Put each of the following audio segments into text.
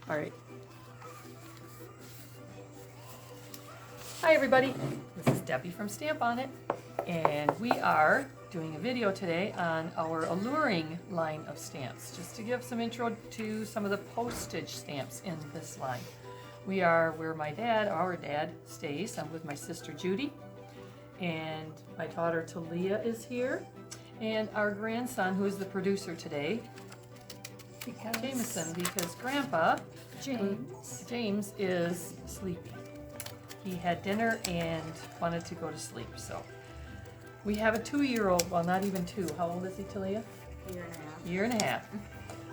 All right. Hi everybody, this is Debbie from Stamp On It, and we are doing a video today on our Alluring line of stamps, just to give some intro to some of the postage stamps in this line. We are where our dad stays. I'm with my sister Judy, and my daughter Talia is here, and our grandson, who is the producer today, Jameson, because Grandpa James is sleepy. He had dinner and wanted to go to sleep, so we have a 2-year-old, well, not even 2. How old is he, Talia? Year and a half.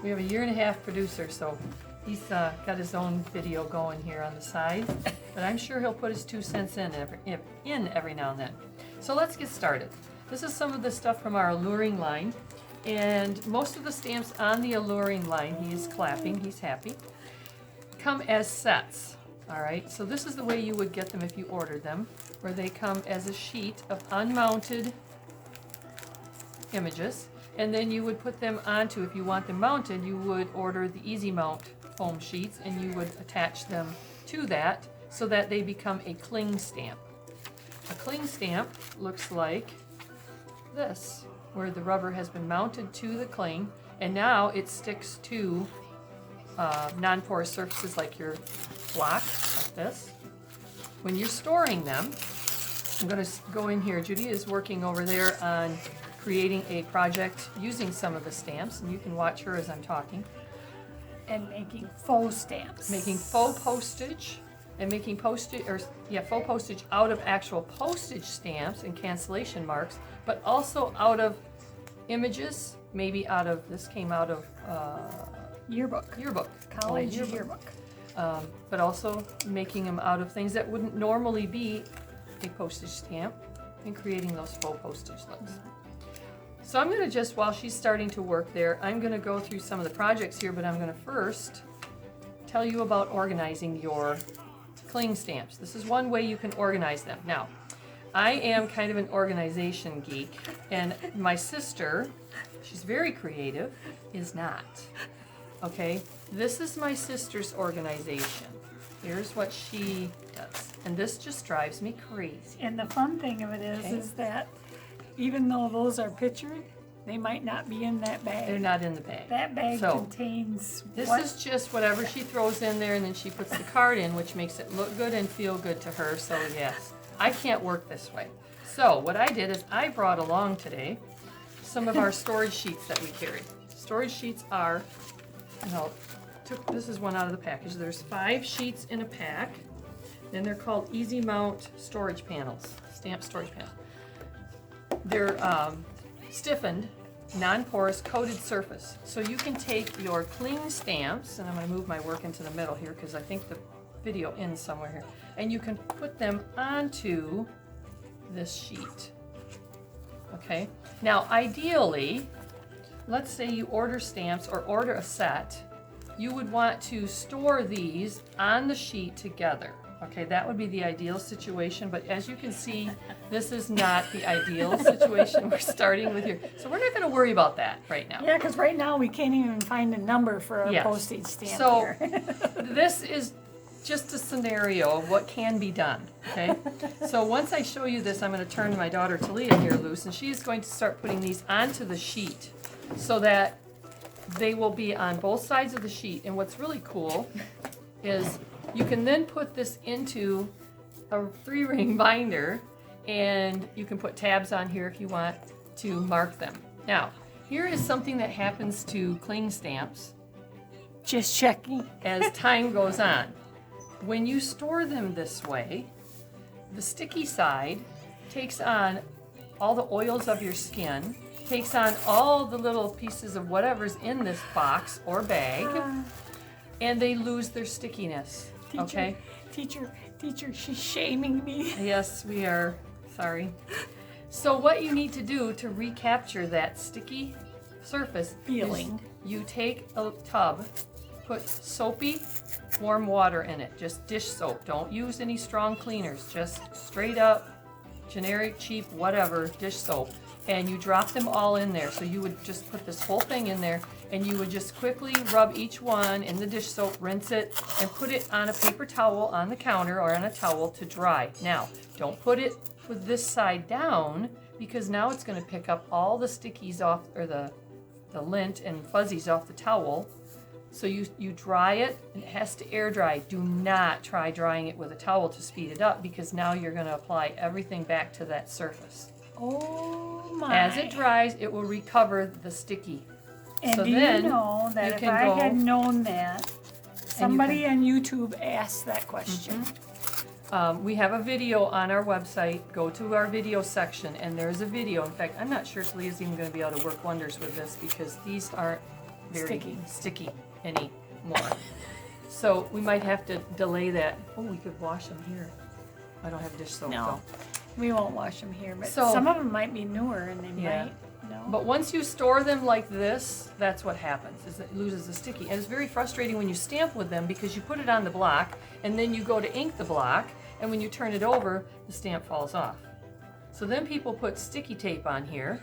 We have a 1.5-year producer, so he's got his own video going here on the side, but I'm sure he'll put his 2 cents in every now and then. So let's get started. This is some of the stuff from our Alluring line, and most of the stamps on the Alluring line, he is clapping, he's happy, come as sets. All right, so this is the way you would get them if you ordered them, where they come as a sheet of unmounted images, and then you would put them onto, if you want them mounted, you would order the Easy Mount foam sheets, and you would attach them to that so that they become a cling stamp. A cling stamp looks like this, where the rubber has been mounted to the cling, and now it sticks to non-porous surfaces like your block, like this. When you're storing them, I'm going to go in here. Judy is working over there on creating a project using some of the stamps, and you can watch her as I'm talking. And making faux stamps. Making faux postage, and making faux postage out of actual postage stamps and cancellation marks, but also out of images, maybe out of, this came out of Yearbook. College yearbook. But also making them out of things that wouldn't normally be a postage stamp, and creating those faux postage looks. So I'm going to just, while she's starting to work there, I'm going to go through some of the projects here, but I'm going to first tell you about organizing your cling stamps. This is one way you can organize them. Now, I am kind of an organization geek, and my sister, she's very creative, is not. Okay, this is my sister's organization. Here's what she does, and this just drives me crazy. And the fun thing of it is that even though those are pictured, they might not be in that bag. They're not in the bag. That bag contains this is just whatever she throws in there, and then she puts the card in, which makes it look good and feel good to her. So yes, I can't work this way. So what I did is I brought along today some of our storage sheets that we carry. Storage sheets are, this is one out of the package. There's 5 sheets in a pack. Then they're called Easy Mount storage panels, stamp storage panels. They're stiffened, non-porous, coated surface. So you can take your cling stamps, and I'm going to move my work into the middle here because I think the video ends somewhere here, and you can put them onto this sheet. Okay. Now, ideally, let's say you order stamps or order a set, you would want to store these on the sheet together. Okay, that would be the ideal situation, but as you can see, this is not the ideal situation we're starting with here. So we're not going to worry about that right now. Yeah, because right now we can't even find a number for a postage stamp here. This is just a scenario of what can be done, okay? So once I show you this, I'm going to turn my daughter Talia here loose, and she's going to start putting these onto the sheet so that they will be on both sides of the sheet. And what's really cool is you can then put this into a 3-ring binder, and you can put tabs on here if you want to mark them. Now, here is something that happens to cling stamps. Just checking. As time goes on. When you store them this way, the sticky side takes on all the oils of your skin, takes on all the little pieces of whatever's in this box or bag, and they lose their stickiness. Okay? Teacher, she's shaming me. Yes, we are. Sorry. So what you need to do to recapture that sticky surface feeling, you take a tub, put soapy, warm water in it, just dish soap. Don't use any strong cleaners, just straight up, generic, cheap, whatever, dish soap. and you drop them all in there. So you would just put this whole thing in there, and you would just quickly rub each one in the dish soap, rinse it, and put it on a paper towel on the counter or on a towel to dry. Now, don't put it with this side down, because now it's going to pick up all the stickies off, or the lint and fuzzies off the towel. So you dry it, and it has to air dry. Do not try drying it with a towel to speed it up, because now you're going to apply everything back to that surface. Oh my. As it dries, it will recover the sticky. And so do then you know that if can I go, had known that, somebody on YouTube asked that question. we have a video on our website. Go to our video section, and there's a video. In fact, I'm not sure if Leah's even going to be able to work wonders with this, because these aren't very sticky anymore. So we might have to delay that. Oh, we could wash them here. I don't have dish soap. No, we won't wash them here, but So- some of them might be newer and they Yeah. might, no. But once you store them like this, that's what happens, is it loses the sticky. And it's very frustrating when you stamp with them, because you put it on the block, and then you go to ink the block, and when you turn it over, the stamp falls off. So then people put sticky tape on here,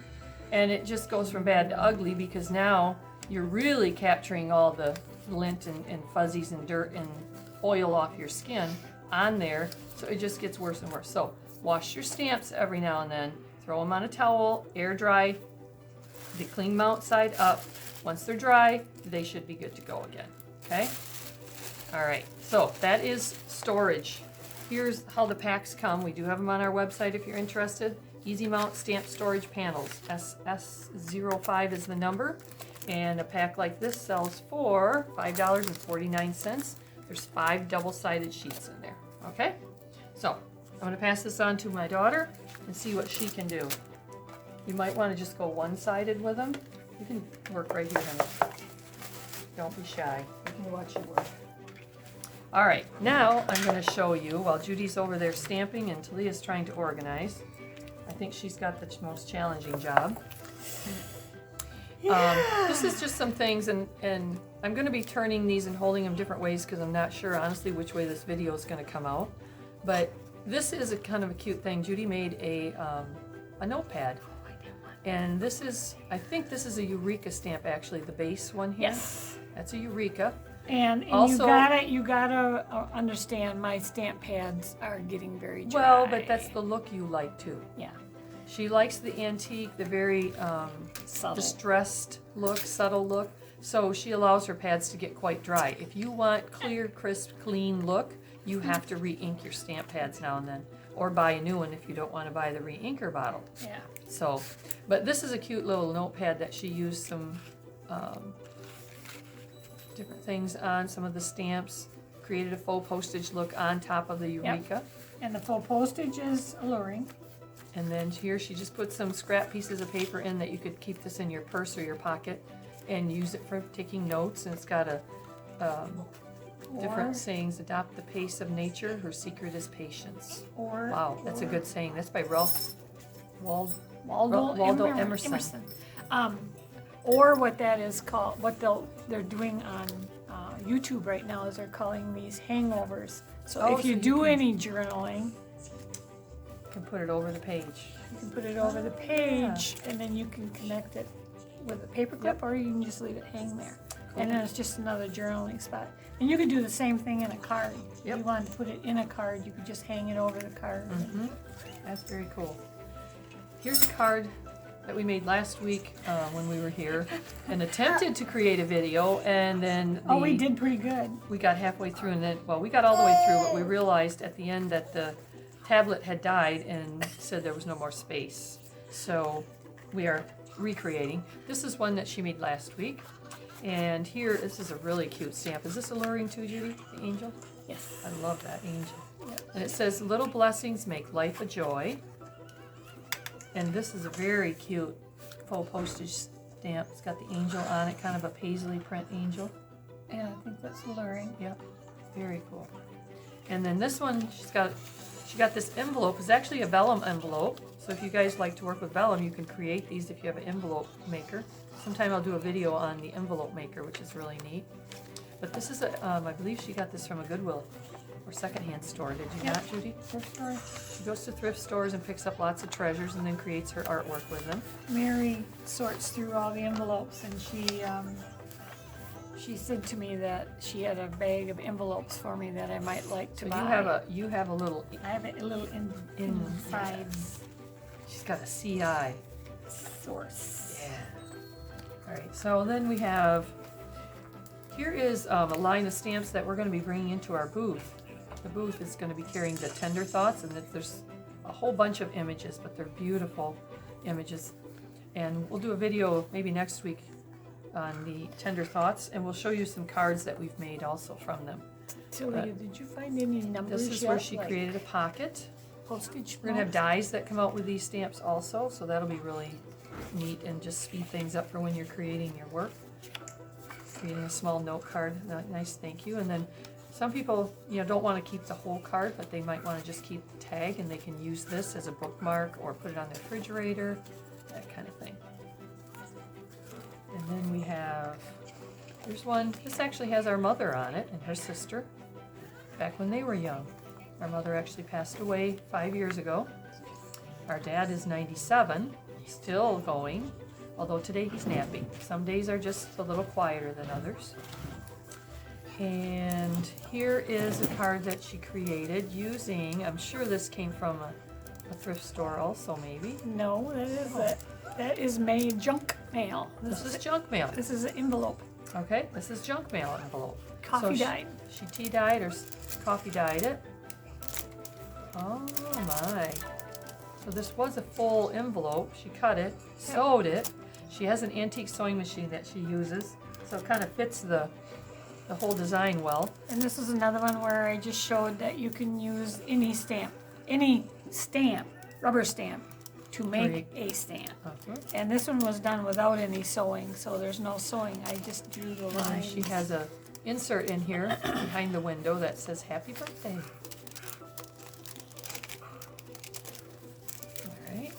and it just goes from bad to ugly, because now you're really capturing all the lint and fuzzies and dirt and oil off your skin on there, so it just gets worse and worse. So wash your stamps every now and then, throw them on a towel, air dry, the clean mount side up. Once they're dry, they should be good to go again, okay? All right, so that is storage. Here's how the packs come. We do have them on our website if you're interested. Easy Mount Stamp Storage Panels, SS05 is the number. And a pack like this sells for $5.49. There's 5 double-sided sheets in there, okay? So I'm gonna pass this on to my daughter and see what she can do. You might wanna just go one-sided with them. You can work right here, honey. Don't be shy. I can watch you work. All right, now I'm gonna show you, while Judy's over there stamping and Talia's trying to organize. I think she's got the most challenging job. This is just some things, and I'm going to be turning these and holding them different ways, because I'm not sure honestly which way this video is going to come out. But this is a kind of a cute thing. Judy made a notepad, and this is, I think this is a Eureka stamp, actually, the base one here. Yes. That's a Eureka. And Also- you gotta understand, my stamp pads are getting very dry. Well, but that's the look you like too. Yeah. She likes the antique, the very Subtle. distressed look, subtle look. So she allows her pads to get quite dry. If you want clear, crisp, clean look, you have to re-ink your stamp pads now and then, or buy a new one if you don't want to buy the re-inker bottle. Yeah. So, but this is a cute little notepad that she used some different things on, some of the stamps, created a faux postage look on top of the Eureka. And the faux postage is alluring. And then here she just put some scrap pieces of paper in that you could keep this in your purse or your pocket and use it for taking notes. And it's got a different sayings. Adopt the pace of nature. Her secret is patience. Wow, that's a good saying. That's by Ralph Waldo Emerson. Or what that is called, what they're doing on YouTube right now is they're calling these hangovers. So if you do any journaling, You can put it over the page. you can put it over the page, and then you can connect it with a paper clip, or you can just leave it hang there. And then it's just another journaling spot. And you could do the same thing in a card. If Yep. you wanted to put it in a card, you could just hang it over the card. That's very cool. Here's a card that we made last week when we were here and attempted to create a video, and then We did pretty good. we got halfway through, and then, well, we got all the way through, but we realized at the end that the tablet had died and said there was no more space. So we are recreating. This is one that she made last week. And here, this is a really cute stamp. Is this alluring too, Judy? The angel? Yes. I love that angel. Yep. And it says, little blessings make life a joy. And this is a very cute faux postage stamp. It's got the angel on it, kind of a paisley print angel. And I think that's alluring. Yep, very cool. And then this one, she got this envelope. It's actually a vellum envelope. So if you guys like to work with vellum, you can create these if you have an envelope maker. Sometime I'll do a video on the envelope maker, which is really neat. But this is I believe she got this from a Goodwill or secondhand store, did you Yep. not, Judy? Thrift store. She goes to thrift stores and picks up lots of treasures and then creates her artwork with them. Mary sorts through all the envelopes, and she said to me that she had a bag of envelopes for me that I might like to So buy. you have a little I have a little inside She's got a CI. source. Yeah. All right, so then we have, here is a line of stamps that we're going to be bringing into our booth. The booth is going to be carrying the Tender Thoughts, and there's a whole bunch of images, but they're beautiful images. And we'll do a video maybe next week on the Tender Thoughts, and we'll show you some cards that we've made also from them. Celia, did you find any numbers This is yet? where she like created a pocket. postage We're gonna have notes? dies that come out with these stamps also, so that'll be really neat and just speed things up for when you're creating your work. Creating a small note card, nice thank you. And then some people, don't want to keep the whole card, but they might want to just keep the tag, and they can use this as a bookmark or put it on their refrigerator, that kind of thing. And then we have, here's one, this actually has our mother on it and her sister, back when they were young. Our mother actually passed away 5 years ago. Our dad is 97, still going, although today he's napping. Some days are just a little quieter than others. And here is a card that she created using, I'm sure this came from a thrift store also maybe. No, that is made junk mail. This is junk mail. This is an envelope. Okay, this is junk mail envelope. Coffee So dyed. She tea dyed or coffee dyed it. Oh my. So this was a full envelope. She cut it, sewed it. She has an antique sewing machine that she uses, so it kind of fits the whole design well. And this is another one where I just showed that you can use any stamp, rubber stamp, to make a stamp. Uh-huh. And this one was done without any sewing, so there's no sewing. I just drew the And lines. she has a insert in here behind the window that says happy birthday. Alright.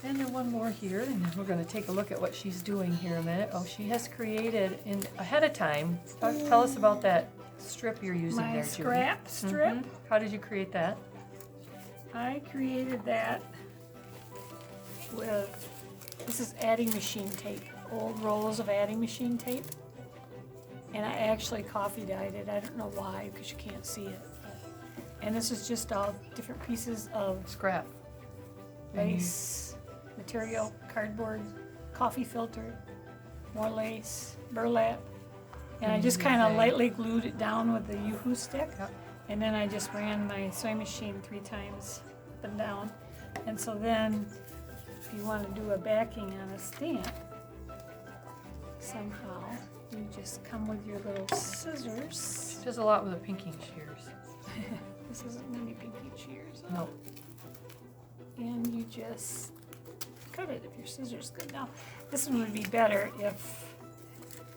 And then one more here, and then we're going to take a look at what she's doing here in a minute. Oh, she has created ahead of time. Tell us about that strip you're using My there, Judy. scrap strip. Mhm. How did you create that? I created that with, this is adding machine tape, old rolls of adding machine tape. And I actually coffee dyed it. I don't know why, because you can't see it. And this is just all different pieces of Scrap. lace, material, cardboard, coffee filter, more lace, burlap. And I just kind of lightly glued it down with the Yoo-hoo stick. Yep. And then I just ran my sewing machine 3 times up and down. And so then, if you want to do a backing on a stamp, somehow, you just come with your little scissors. She does a lot with the pinking shears. This isn't mini pinky shears. No. And you just cut it if your scissors good. Now, this one would be better if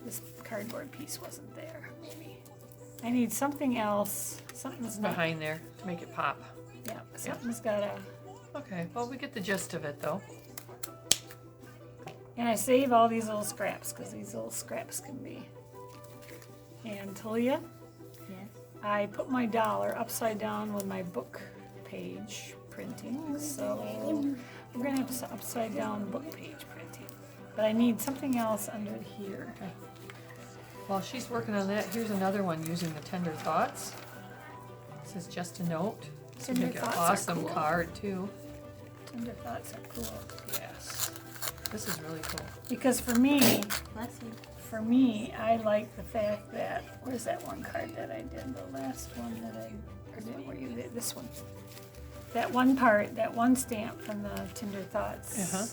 this cardboard piece wasn't there, maybe. I need something else. Something's not. Behind there to make it pop. Yeah, something's gotta. Okay, well, we get the gist of it though. And I save all these little scraps because these little scraps can be. And Talia, Yes. I put my dollar upside down with my book page printing, so we're gonna have some upside down book page printing. But I need something else under here. While she's working on that, here's another one using the Tender Thoughts. This is just a note. This would Tender make an Thoughts are awesome cool. card too. Tender thoughts are cool. Yes. This is really cool. Because for me, Bless you. I like the fact that, where's that one card that I did? The last one that or did, where you did, this one. That one part, that one stamp from the Tender Thoughts. Uh-huh.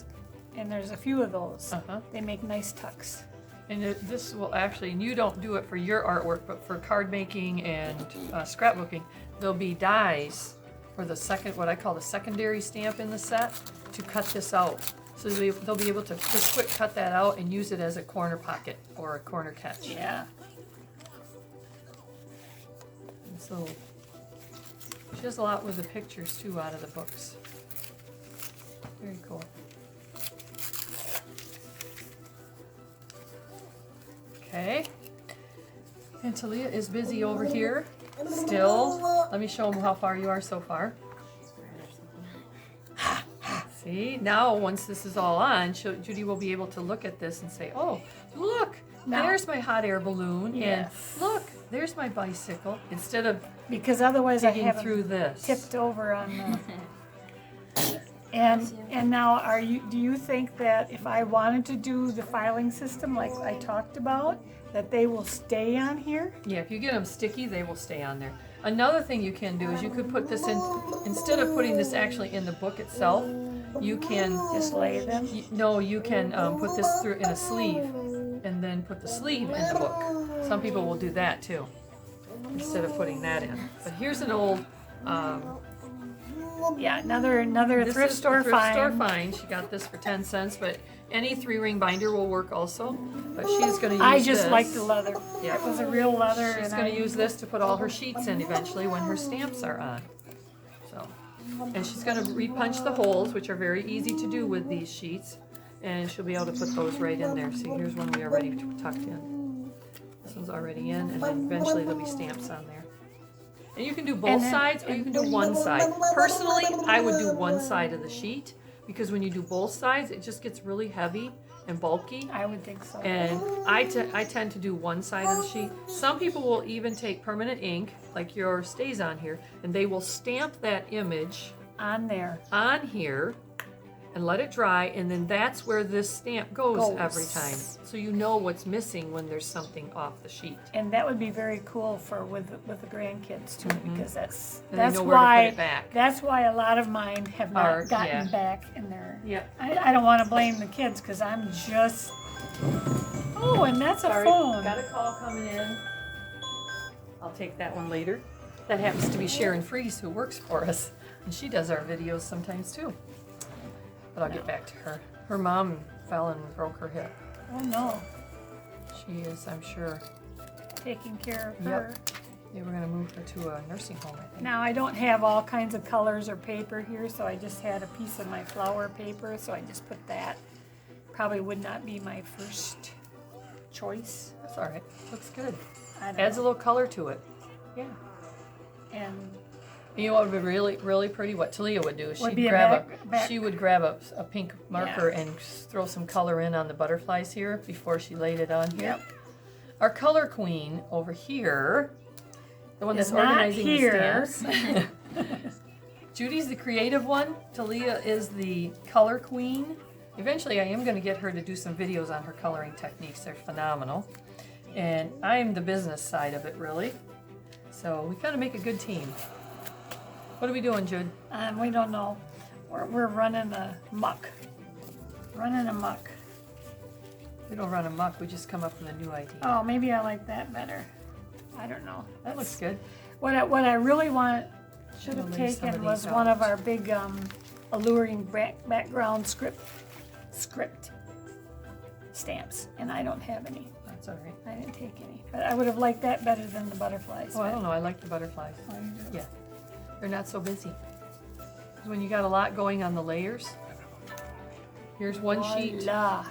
And there's a few of those. Uh-huh. They make nice tucks. And this will actually, and you don't do it for your artwork, but for card making and scrapbooking, there'll be dies for the second, what I call the secondary stamp in the set, to cut this out. So they'll be able to just quick cut that out and use it as a corner pocket or a corner catch. Yeah. And so she does a lot with the pictures too out of the books. Very cool. Okay. And Talia is busy over here Still, let me show them how far you are so far. See, now once this is all on, Judy will be able to look at this and say, oh, look, Now- there's my hot air balloon, Yes. and look, there's my bicycle, instead of Because otherwise I digging haven't through this. tipped over on the. And now, do you think that if I wanted to do the filing system like I talked about, that they will stay on here? Yeah, if you get them sticky, they will stay on there. Another thing you can do is you could put this in, instead of putting this actually in the book itself, you can, Just lay them? no, you can put this through in a sleeve and then put the sleeve in the book. Some people will do that too, instead of putting that in. But here's an old, Yeah, another this thrift is store a thrift store find. find. She got this for 10 cents, but any 3-ring binder will work also. But she's going to use I just this. like the leather. Yeah. It was a real leather. She's and going I- to use this to put all her sheets in eventually when her stamps are on. So, and she's going to repunch the holes, which are very easy to do with these sheets, and she'll be able to put those right in there. See, here's one we already tucked in. This one's already in, and then eventually there'll be stamps on there. And you can do both And then- sides, or you can do one side. Personally, I would do one side of the sheet, because when you do both sides, it just gets really heavy and bulky. I would think so. And I tend to do one side of the sheet. Some people will even take permanent ink, like yours stays on here, and they will stamp that image On there. on here and let it dry, and then that's where this stamp goes every time. So you know what's missing when there's something off the sheet. And that would be very cool for with the grandkids too, because that's And they that's know where to put why it back. that's why a lot of mine have not Are- gotten yeah. back in there. Yep. I don't want to blame the kids because I'm just. Oh, and that's a Sorry, phone. got a call coming in. I'll take that one later. That happens to be Sharon Fries, who works for us, and she does our videos sometimes too. But I'll get back to her. Her mom fell and broke her hip. Oh no, She is, I'm sure. taking care of Yep. her. They were gonna move her to a nursing home, I think. Now I don't have all kinds of colors or paper here, so I just had a piece of my flower paper, so I just put that. Probably would not be my first choice. That's all right. Looks good. I don't Adds a know. little color to it. Yeah. And You know what would be really, really pretty? What Talia would do is Would she'd be a grab back- she would grab a pink marker and throw some color in on the butterflies here before she laid it on here. Yep. Our color queen over here, the one that's Is not organizing here. the stamps. Judy's the creative one. Talia is the color queen. Eventually, I am going to get her to do some videos on her coloring techniques. They're phenomenal. And I'm the business side of it, really. So we kind of make a good team. What are we doing, Jude? we don't know. We're running a muck. Running a muck. We don't run amok. We just come up with a new idea. Oh, maybe I like that better. I don't know. That looks good. What I really should have We'll leave some of taken was these one of out. our big alluring background script stamps, and I don't have any. That's all right. I didn't take any, but I would have liked that better than the butterflies. Oh, I don't know. I like the butterflies. Oh, you do? Yeah. They're not so busy. When you got a lot going on the layers. Here's one sheet. Voila.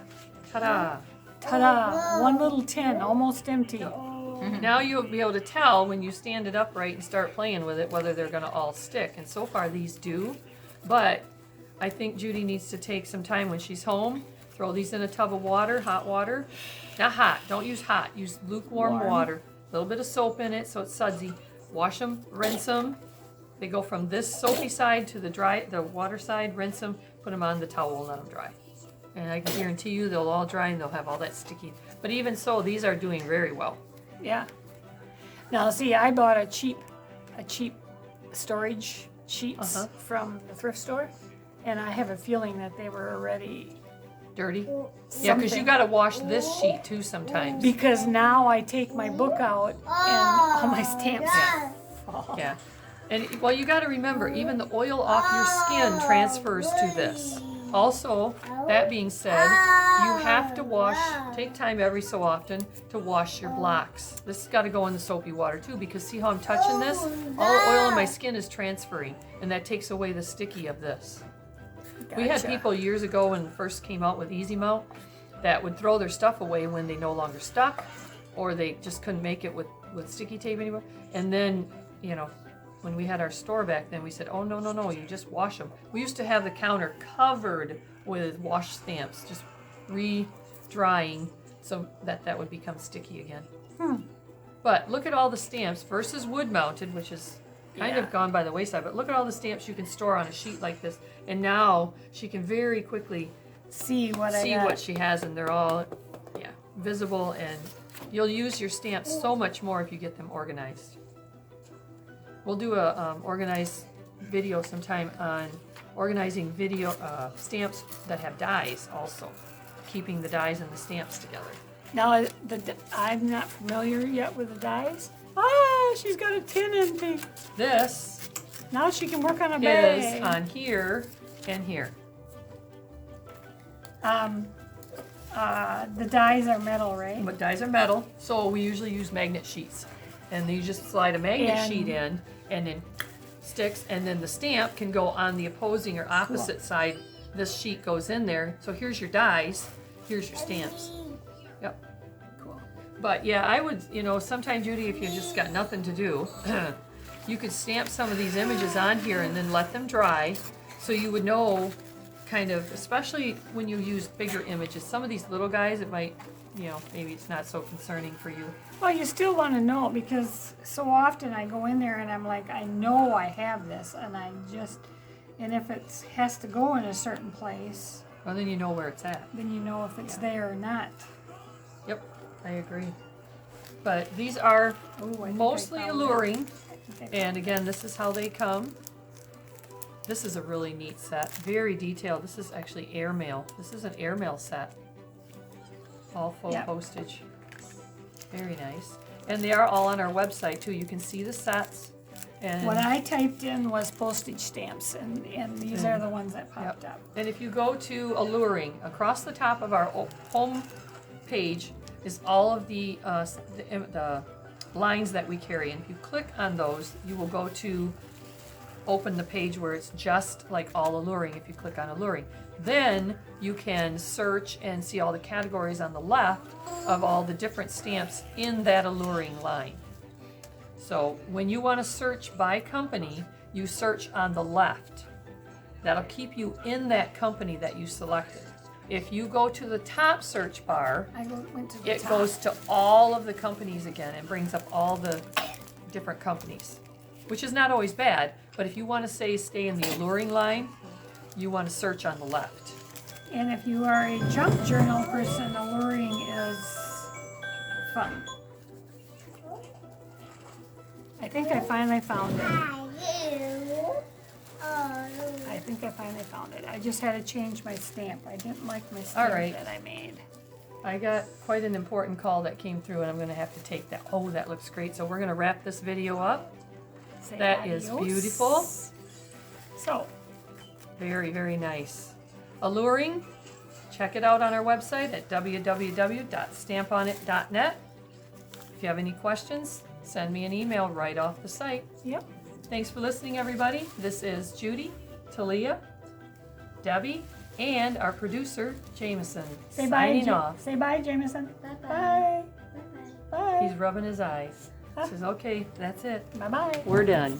Ta-da! Ta-da! One little tin, almost empty. Now you'll be able to tell when you stand it upright and start playing with it whether they're going to all stick. And so far these do. But I think Judy needs to take some time when she's home. Throw these in a tub of water, hot water. Not hot. Don't use hot. Use lukewarm Warm. water. A little bit of soap in it so it's sudsy. Wash them, rinse them. They go from this soapy side to the water side. Rinse them, put them on the towel and let them dry. And I can guarantee you they'll all dry and they'll have all that sticky. But even so, these are doing very well. Yeah. Now see, I bought a cheap storage sheets from the thrift store, and I have a feeling that they were already Dirty? Yeah, because you something. got to wash this sheet too sometimes. Because now I take my book out and all my stamps fall. Yeah. And well, you got to remember, even the oil off your skin transfers to this. Also, that being said, you have to take time every so often to wash your blocks. This has got to go in the soapy water too, because see how I'm touching this? All the oil in my skin is transferring, and that takes away the sticky of this. We had Gotcha. people years ago when it first came out with Easy Mount that would throw their stuff away when they no longer stuck, or they just couldn't make it with sticky tape anymore. And then you know, when we had our store back then, we said, oh, no, no, no, you just wash them. We used to have the counter covered with wash stamps, just re-drying so that would become sticky again. But look at all the stamps versus wood mounted, which is kind of gone by the wayside, but look at all the stamps you can store on a sheet like this. And now she can very quickly see what she has, and they're all visible, and you'll use your stamps so much more if you get them organized. We'll do a organized video sometime on organizing video stamps that have dies also, keeping the dies and the stamps together. Now, I'm not familiar yet with the dies. Ah, she's got a tin ending. This Now she can work on a is bag. on here and here. The dies are metal, right? But dies are metal, so we usually use magnet sheets. And you just slide a magnet sheet in, and then sticks, and then the stamp can go on the opposing or opposite side. This sheet goes in there. So here's your dies, here's your stamps. Yep. Cool. But yeah, I would, sometime, Judy, if you just got nothing to do, you could stamp some of these images on here and then let them dry, so you would know kind of, especially when you use bigger images. Some of these little guys, it might, maybe it's not so concerning for you. Well, you still want to know, because so often I go in there and I'm like, I know I have this, and if it has to go in a certain place, Well, then you know where it's at. then you know if it's there or not. Yep, I agree. But these are Ooh, I think mostly I found alluring, it. I think I and again, this is how they come. This is a really neat set, very detailed. This is actually airmail. This is an airmail set. All faux postage. Very nice. And they are all on our website too. You can see the sets. And What I typed in was postage stamps, and these are the ones that popped up. And if you go to Alluring, across the top of our home page is all of the lines that we carry. And if you click on those, you will go to open the page where it's just like all Alluring if you click on Alluring. Then you can search and see all the categories on the left of all the different stamps in that Alluring line. So when you want to search by company, you search on the left. That'll keep you in that company that you selected. If you go to the top search bar, Went to the it top. goes to all of the companies again and brings up all the different companies, which is not always bad, but if you want to stay in the Alluring line, you want to search on the left. And if you are a junk journal person, Alluring is fun. I think I finally found it. I just had to change my stamp. I didn't like my stamp that I made. I got quite an important call that came through, and I'm going to have to take that. Oh, that looks great. So we're going to wrap this video up. Say That is adios. beautiful. So, Very, very nice. Alluring, check it out on our website at www.stamponit.net. If you have any questions, send me an email right off the site. yep. Thanks for listening, everybody. This is Judy, Talia, Debbie, and our producer, Jameson, Say bye, signing off. Say bye, Jameson. Bye-bye. Bye. He's Bye. rubbing his eyes. Says, okay, that's it. Bye-bye. We're done.